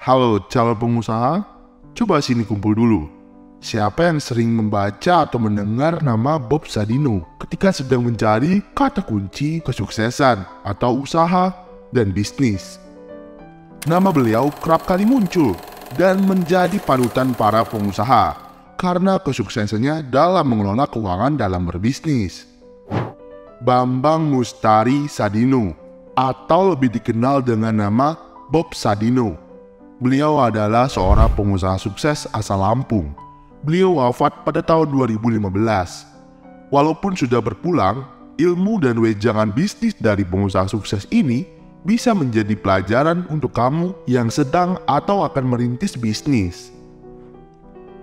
Halo calon pengusaha, coba sini kumpul dulu. Siapa yang sering membaca atau mendengar nama Bob Sadino ketika sedang mencari kata kunci kesuksesan atau usaha dan bisnis? Nama beliau kerap kali muncul dan menjadi panutan para pengusaha karena kesuksesannya dalam mengelola keuangan dalam berbisnis. Bambang Mustari Sadino, atau lebih dikenal dengan nama Bob Sadino. Beliau adalah seorang pengusaha sukses asal Lampung. Beliau wafat pada tahun 2015. Walaupun sudah berpulang, ilmu dan wejangan bisnis dari pengusaha sukses ini bisa menjadi pelajaran untuk kamu yang sedang atau akan merintis bisnis.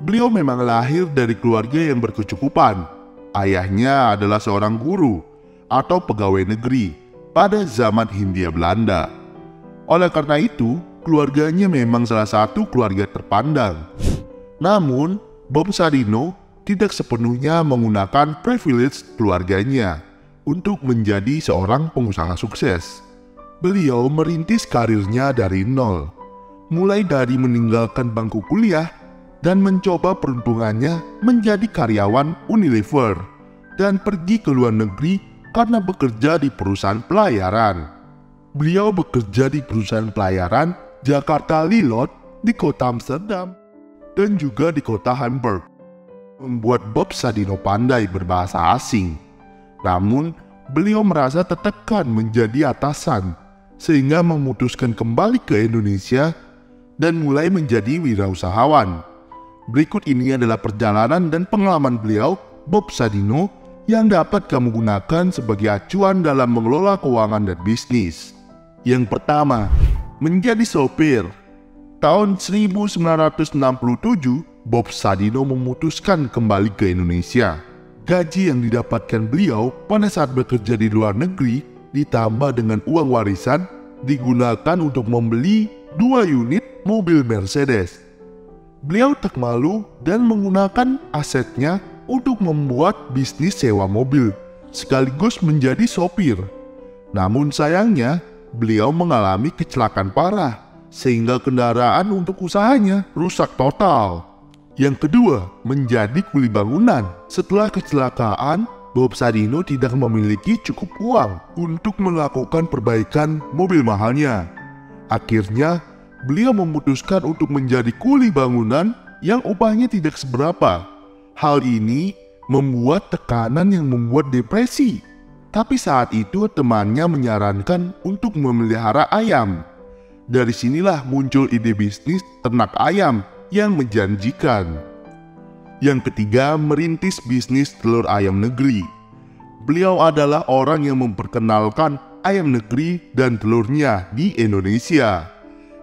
Beliau memang lahir dari keluarga yang berkecukupan. Ayahnya adalah seorang guru atau pegawai negeri pada zaman Hindia Belanda. Oleh karena itu, keluarganya memang salah satu keluarga terpandang. Namun, Bob Sadino tidak sepenuhnya menggunakan privilege keluarganya untuk menjadi seorang pengusaha sukses. Beliau merintis karirnya dari nol, mulai dari meninggalkan bangku kuliah dan mencoba peruntungannya menjadi karyawan Unilever dan pergi ke luar negeri karena bekerja di perusahaan pelayaran. Beliau bekerja di perusahaan pelayaran Jakarta Lilot di kota Amsterdam dan juga di kota Hamburg, membuat Bob Sadino pandai berbahasa asing. Namun, beliau merasa tertekan menjadi atasan, sehingga memutuskan kembali ke Indonesia dan mulai menjadi wirausahawan. Berikut ini adalah perjalanan dan pengalaman beliau, Bob Sadino, yang dapat kamu gunakan sebagai acuan dalam mengelola keuangan dan bisnis. Yang pertama, menjadi sopir. Tahun 1967, Bob Sadino memutuskan kembali ke Indonesia. Gaji yang didapatkan beliau pada saat bekerja di luar negeri ditambah dengan uang warisan digunakan untuk membeli 2 unit mobil Mercedes. Beliau tak malu dan menggunakan asetnya untuk membuat bisnis sewa mobil sekaligus menjadi sopir. Namun sayangnya, beliau mengalami kecelakaan parah sehingga kendaraan untuk usahanya rusak total. Yang kedua, menjadi kuli bangunan. Setelah kecelakaan, Bob Sadino tidak memiliki cukup uang untuk melakukan perbaikan mobil mahalnya. Akhirnya, beliau memutuskan untuk menjadi kuli bangunan yang upahnya tidak seberapa. Hal ini membuat tekanan yang membuat depresi. Tapi saat itu temannya menyarankan untuk memelihara ayam. Dari sinilah muncul ide bisnis ternak ayam yang menjanjikan. Yang ketiga, merintis bisnis telur ayam negeri. Beliau adalah orang yang memperkenalkan ayam negeri dan telurnya di Indonesia.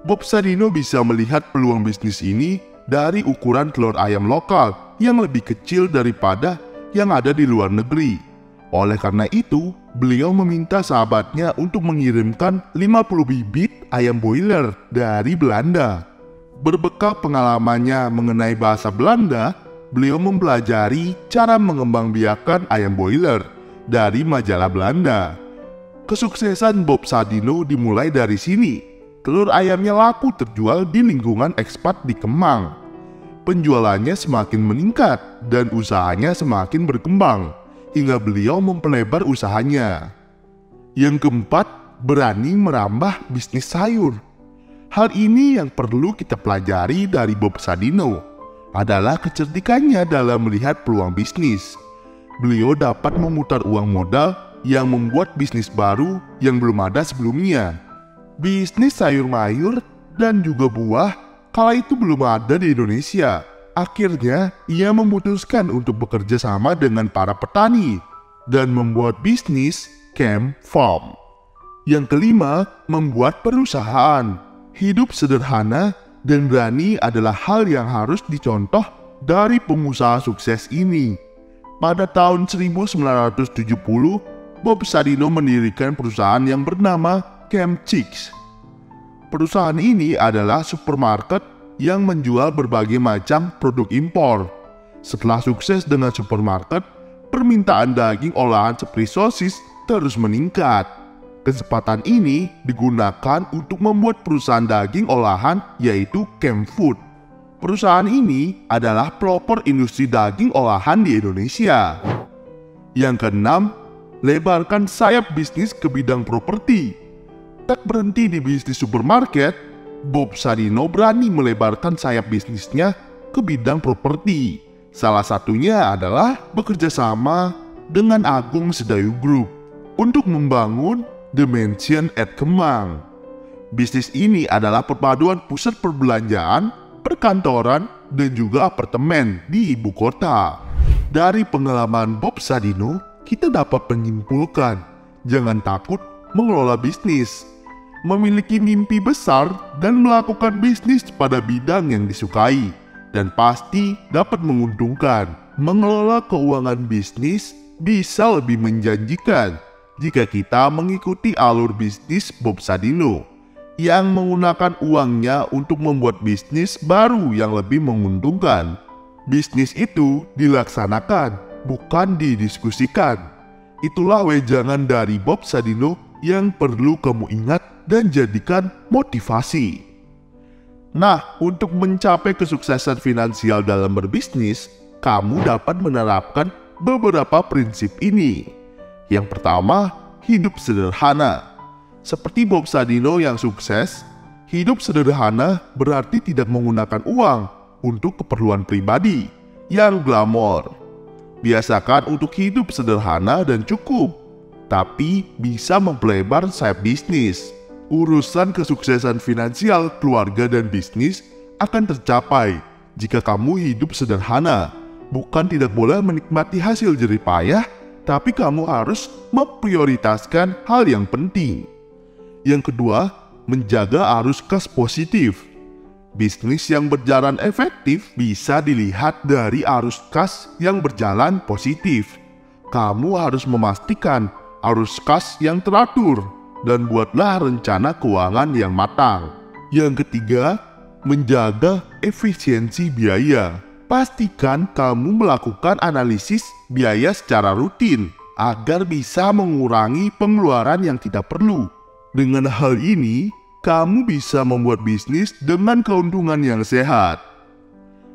Bob Sadino bisa melihat peluang bisnis ini dari ukuran telur ayam lokal yang lebih kecil daripada yang ada di luar negeri. Oleh karena itu, beliau meminta sahabatnya untuk mengirimkan 50 bibit ayam boiler dari Belanda. Berbekal pengalamannya mengenai bahasa Belanda, beliau mempelajari cara mengembangbiakan ayam boiler dari majalah Belanda. Kesuksesan Bob Sadino dimulai dari sini. Telur ayamnya laku terjual di lingkungan ekspat di Kemang. Penjualannya semakin meningkat dan usahanya semakin berkembang hingga beliau memperlebar usahanya. Yang keempat, berani merambah bisnis sayur. Hal ini yang perlu kita pelajari dari Bob Sadino adalah kecerdikannya dalam melihat peluang bisnis. Beliau dapat memutar uang modal yang membuat bisnis baru yang belum ada sebelumnya. Bisnis sayur mayur dan juga buah kala itu belum ada di Indonesia. Akhirnya, ia memutuskan untuk bekerja sama dengan para petani dan membuat bisnis camp farm. Yang kelima, membuat perusahaan. Hidup sederhana dan berani adalah hal yang harus dicontoh dari pengusaha sukses ini. Pada tahun 1970, Bob Sadino mendirikan perusahaan yang bernama Camp Chicks. Perusahaan ini adalah supermarket yang menjual berbagai macam produk impor. Setelah sukses dengan supermarket, permintaan daging olahan seperti sosis terus meningkat. Kesempatan ini digunakan untuk membuat perusahaan daging olahan yaitu Camp Food. Perusahaan ini adalah pelopor industri daging olahan di Indonesia. Yang keenam, lebarkan sayap bisnis ke bidang properti. Tak berhenti di bisnis supermarket, Bob Sadino berani melebarkan sayap bisnisnya ke bidang properti. Salah satunya adalah bekerja sama dengan Agung Sedayu Group untuk membangun The Mansion at Kemang. Bisnis ini adalah perpaduan pusat perbelanjaan, perkantoran, dan juga apartemen di ibu kota. Dari pengalaman Bob Sadino, kita dapat menyimpulkan, jangan takut mengelola bisnis. Memiliki mimpi besar dan melakukan bisnis pada bidang yang disukai, dan pasti dapat menguntungkan. Mengelola keuangan bisnis bisa lebih menjanjikan jika kita mengikuti alur bisnis Bob Sadino yang menggunakan uangnya untuk membuat bisnis baru yang lebih menguntungkan. Bisnis itu dilaksanakan, bukan didiskusikan. Itulah wejangan dari Bob Sadino yang perlu kamu ingat dan jadikan motivasi. Nah, untuk mencapai kesuksesan finansial dalam berbisnis, kamu dapat menerapkan beberapa prinsip ini. Yang pertama, hidup sederhana. Seperti Bob Sadino yang sukses, hidup sederhana berarti tidak menggunakan uang untuk keperluan pribadi yang glamor. Biasakan untuk hidup sederhana dan cukup, tapi bisa mempelebar sayap bisnis. Urusan kesuksesan finansial, keluarga, dan bisnis akan tercapai jika kamu hidup sederhana. Bukan tidak boleh menikmati hasil jerih payah, tapi kamu harus memprioritaskan hal yang penting. Yang kedua, menjaga arus kas positif. Bisnis yang berjalan efektif bisa dilihat dari arus kas yang berjalan positif. Kamu harus memastikan arus kas yang teratur dan buatlah rencana keuangan yang matang. Yang ketiga, menjaga efisiensi biaya. Pastikan kamu melakukan analisis biaya secara rutin agar bisa mengurangi pengeluaran yang tidak perlu. Dengan hal ini, kamu bisa membuat bisnis dengan keuntungan yang sehat.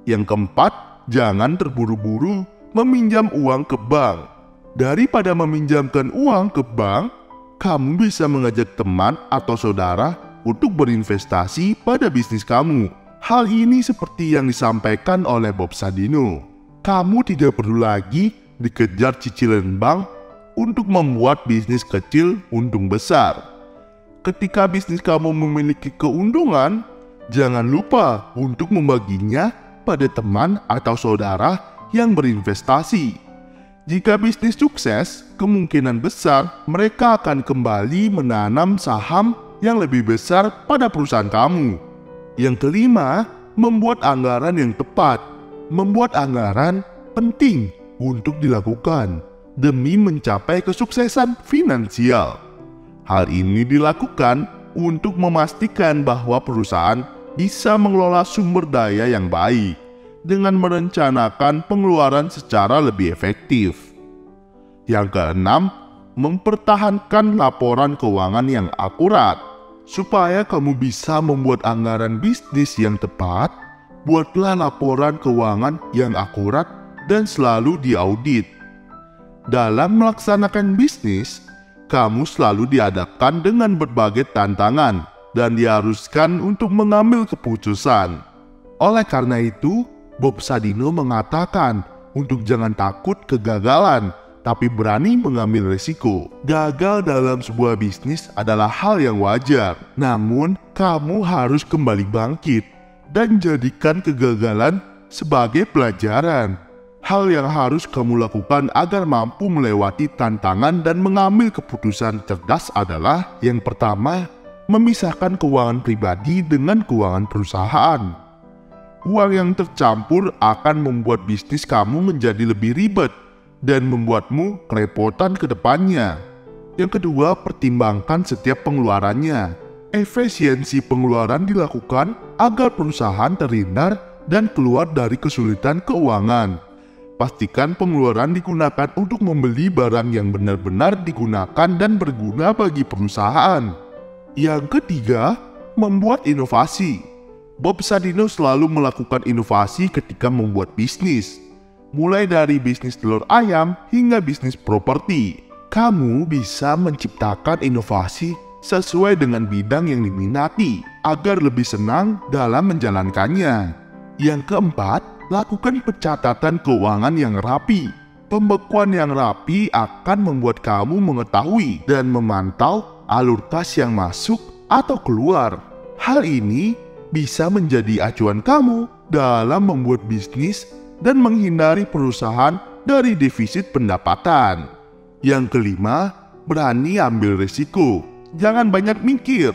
Yang keempat, jangan terburu-buru meminjam uang ke bank. Daripada meminjamkan uang ke bank, kamu bisa mengajak teman atau saudara untuk berinvestasi pada bisnis kamu. Hal ini seperti yang disampaikan oleh Bob Sadino. Kamu tidak perlu lagi dikejar cicilan bank untuk membuat bisnis kecil untung besar. Ketika bisnis kamu memiliki keuntungan, jangan lupa untuk membaginya pada teman atau saudara yang berinvestasi. Jika bisnis sukses, kemungkinan besar mereka akan kembali menanam saham yang lebih besar pada perusahaan kamu. Yang kelima, membuat anggaran yang tepat. Membuat anggaran penting untuk dilakukan demi mencapai kesuksesan finansial. Hal ini dilakukan untuk memastikan bahwa perusahaan bisa mengelola sumber daya yang baik dengan merencanakan pengeluaran secara lebih efektif. Yang keenam, mempertahankan laporan keuangan yang akurat. Supaya kamu bisa membuat anggaran bisnis yang tepat, buatlah laporan keuangan yang akurat dan selalu diaudit. Dalam melaksanakan bisnis, kamu selalu dihadapkan dengan berbagai tantangan dan diharuskan untuk mengambil keputusan. Oleh karena itu, Bob Sadino mengatakan untuk jangan takut kegagalan, tapi berani mengambil risiko. Gagal dalam sebuah bisnis adalah hal yang wajar. Namun, kamu harus kembali bangkit dan jadikan kegagalan sebagai pelajaran. Hal yang harus kamu lakukan agar mampu melewati tantangan dan mengambil keputusan cerdas adalah yang pertama, memisahkan keuangan pribadi dengan keuangan perusahaan. Uang yang tercampur akan membuat bisnis kamu menjadi lebih ribet dan membuatmu kerepotan ke depannya. Yang kedua, pertimbangkan setiap pengeluarannya. Efisiensi pengeluaran dilakukan agar perusahaan terhindar dan keluar dari kesulitan keuangan. Pastikan pengeluaran digunakan untuk membeli barang yang benar-benar digunakan dan berguna bagi perusahaan. Yang ketiga, membuat inovasi. Bob Sadino selalu melakukan inovasi ketika membuat bisnis. Mulai dari bisnis telur ayam hingga bisnis properti. Kamu bisa menciptakan inovasi sesuai dengan bidang yang diminati agar lebih senang dalam menjalankannya. Yang keempat, lakukan pencatatan keuangan yang rapi. Pembekuan yang rapi akan membuat kamu mengetahui dan memantau alur kas yang masuk atau keluar. Hal ini bisa menjadi acuan kamu dalam membuat bisnis dan menghindari perusahaan dari defisit pendapatan. Yang kelima, berani ambil risiko. Jangan banyak mikir.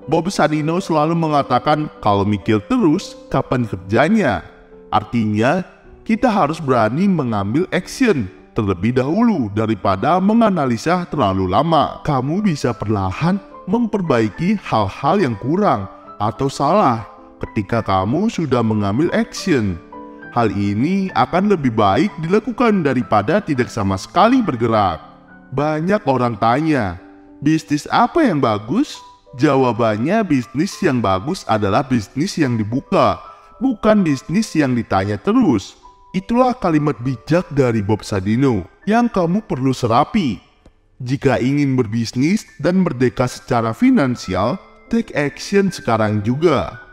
Bob Sadino selalu mengatakan kalau mikir terus, kapan kerjanya? Artinya, kita harus berani mengambil action terlebih dahulu daripada menganalisa terlalu lama. Kamu bisa perlahan memperbaiki hal-hal yang kurang atau salah ketika kamu sudah mengambil action. Hal ini akan lebih baik dilakukan daripada tidak sama sekali bergerak. Banyak orang tanya, bisnis apa yang bagus? Jawabannya, bisnis yang bagus adalah bisnis yang dibuka, bukan bisnis yang ditanya terus. Itulah kalimat bijak dari Bob Sadino yang kamu perlu serapi. Jika ingin berbisnis dan merdeka secara finansial, take action sekarang juga.